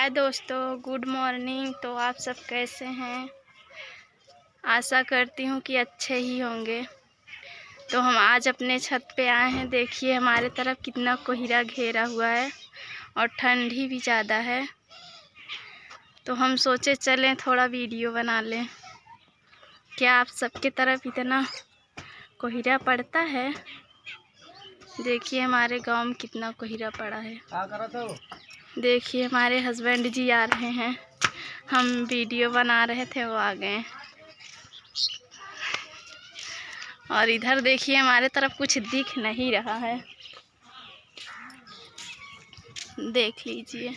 हाय दोस्तों, good morning. तो आप सब कैसे हैं? आशा करती हूँ कि अच्छे ही होंगे। तो हम आज अपने छत पे आए हैं। देखिए हमारे तरफ कितना कोहरा घेरा हुआ है और ठंडी भी ज़्यादा है। तो हम सोचे चलें थोड़ा वीडियो बना लें। क्या आप सबके तरफ इतना कोहरा पड़ता है? देखिए हमारे गांव में कितना कोहरा पड़ा है। देखिए हमारे हस्बैंड जी आ रहे हैं। हम वीडियो बना रहे थे, वो आ गए। और इधर देखिए हमारे तरफ कुछ दिख नहीं रहा है, देख लीजिए।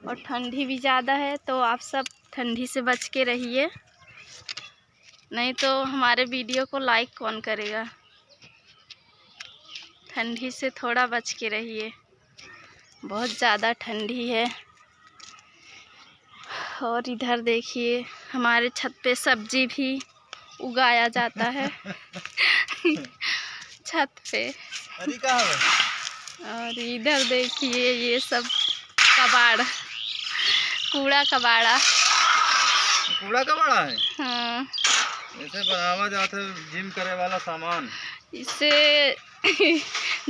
और ठंडी भी ज़्यादा है, तो आप सब ठंडी से बच के रहिए, नहीं तो हमारे वीडियो को लाइक कौन करेगा। ठंडी से थोड़ा बच के रहिए, बहुत ज़्यादा ठंडी है। और इधर देखिए हमारे छत पे सब्जी भी उगाया जाता है छत पे। और इधर देखिए ये सब कूड़ा कबाड़ा है। हाँ, इसे बनावा जाता है जिम करे वाला सामान। इसे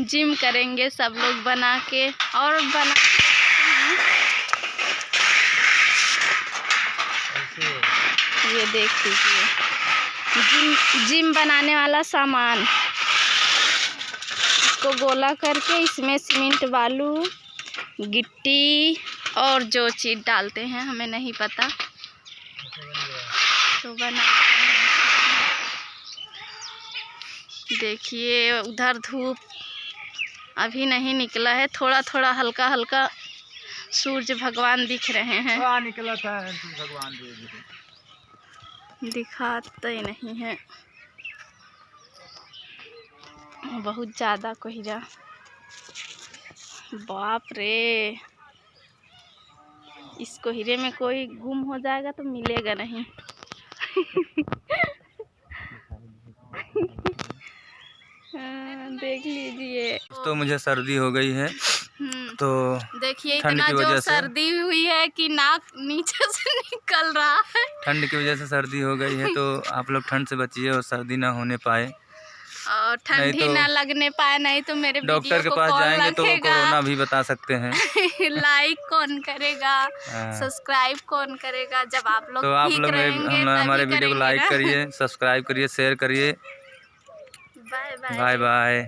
जिम करेंगे सब लोग बना के। और बना ये देख लीजिए जिम बनाने वाला सामान। इसको गोला करके इसमें सीमेंट, बालू, गिट्टी और जो चीज़ डालते हैं हमें नहीं पता, तो बनाते हैं। देखिए उधर धूप अभी नहीं निकला है, थोड़ा थोड़ा हल्का हल्का सूरज भगवान दिख रहे हैं। निकला था भगवान जी, दिखाते नहीं है, बहुत ज़्यादा कोहरा। बाप रे, इस कोहरे में कोई गुम हो जाएगा तो मिलेगा नहीं देख लीजिए। तो मुझे सर्दी हो गई है। तो देखिए इतना जो सर्दी हुई है कि नाक नीचे से निकल रहा है। ठंड की वजह से सर्दी हो गई है, तो आप लोग ठंड से बचिए और सर्दी ना होने पाए और ठंडी तो ना लगने पाए, नहीं तो मेरे डॉक्टर के पास जाएंगे तो वो कोरोना भी बता सकते हैं लाइक कौन करेगा, सब्सक्राइब कौन करेगा? जब आप लोग तो आप ठीक लोग रहेंगे हमारे वीडियो को लाइक करिए, सब्सक्राइब करिए, शेयर करिए। Bye bye. Bye bye.